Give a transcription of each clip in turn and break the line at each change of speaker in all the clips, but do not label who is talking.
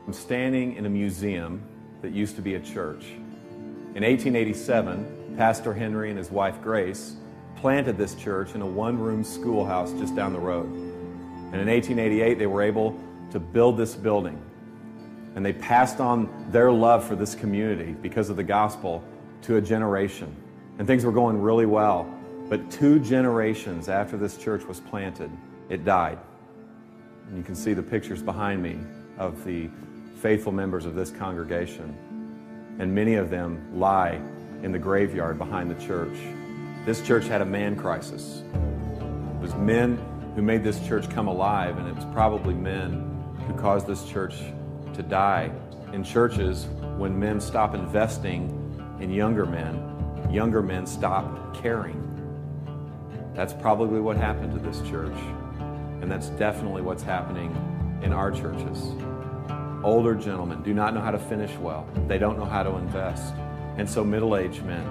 I'm standing in a museum that used to be a church. In 1887, Pastor Henry and his wife Grace planted this church in a one-room schoolhouse just down the road. And in 1888, they were able to build this building. And they passed on their love for this community because of the gospel to a generation. And things were going really well. But 2 generations after this church was planted, it died. And you can see the pictures behind me of the faithful members of this congregation. And many of them lie in the graveyard behind the church. This church had a man crisis. It was men who made this church come alive, and it was probably men who caused this church to die. In churches, when men stop investing in younger men stop caring. That's probably what happened to this church, and that's definitely what's happening in our churches. Older gentlemen do not know how to finish well. They don't know how to invest. And so middle-aged men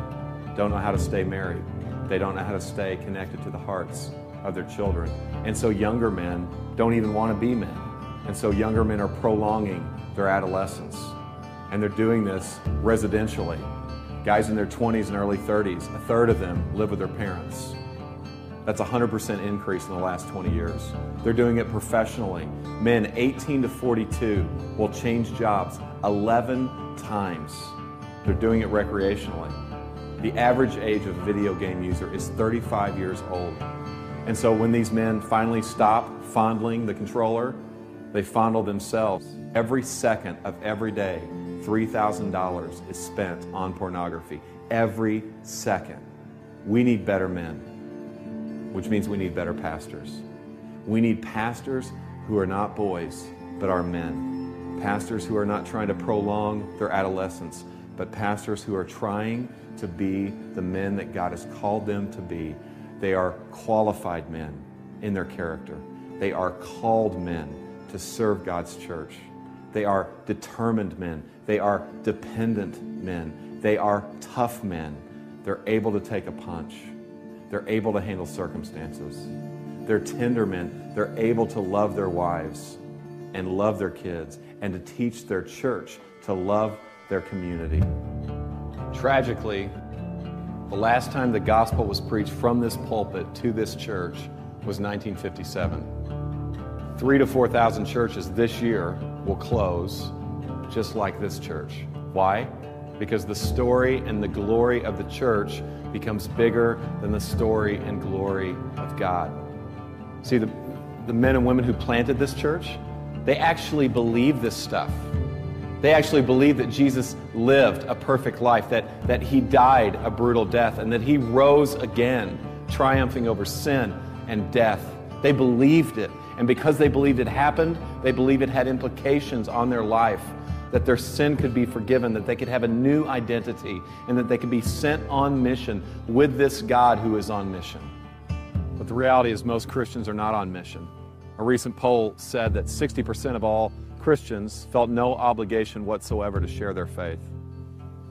don't know how to stay married. They don't know how to stay connected to the hearts of their children. And so younger men don't even want to be men. And so younger men are prolonging their adolescence. And they're doing this residentially. Guys in their 20s and early 30s, a third of them live with their parents. That's a 100% increase in the last 20 years. They're doing it professionally. Men 18 to 42 will change jobs 11 times. They're doing it recreationally. The average age of a video game user is 35 years old. And so when these men finally stop fondling the controller, they fondle themselves. Every second of every day, $3,000 is spent on pornography. Every second. We need better men, which means we need better pastors. We need pastors who are not boys, but are men. Pastors who are not trying to prolong their adolescence, but pastors who are trying to be the men that God has called them to be. They are qualified men in their character. They are called men to serve God's church. They are determined men. They are dependent men. They are tough men. They're able to take a punch. They're able to handle circumstances. They're tender men. They're able to love their wives and love their kids and to teach their church to love their community. Tragically, the last time the gospel was preached from this pulpit to this church was 1957. 3,000 to 4,000 churches this year will close just like this church. Why? Because the story and the glory of the church becomes bigger than the story and glory of God. See, the men and women who planted this church, they actually believe this stuff. They actually believe that Jesus lived a perfect life, that he died a brutal death, and that he rose again, triumphing over sin and death. They believed it. And because they believed it happened, they believed it had implications on their life, that their sin could be forgiven, that they could have a new identity, and that they could be sent on mission with this God who is on mission. But the reality is most Christians are not on mission. A recent poll said that 60% of all Christians felt no obligation whatsoever to share their faith.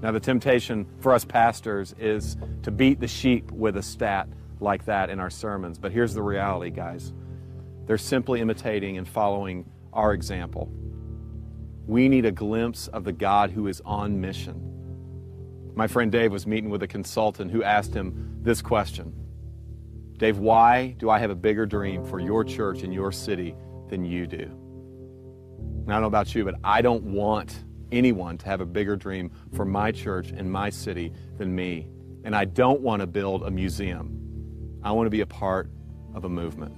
Now, the temptation for us pastors is to beat the sheep with a stat like that in our sermons. But here's the reality, guys. They're simply imitating and following our example. We need a glimpse of the God who is on mission. My friend Dave was meeting with a consultant who asked him this question. Dave, why do I have a bigger dream for your church and your city than you do? And I don't know about you, but I don't want anyone to have a bigger dream for my church and my city than me. And I don't want to build a museum. I want to be a part of a movement.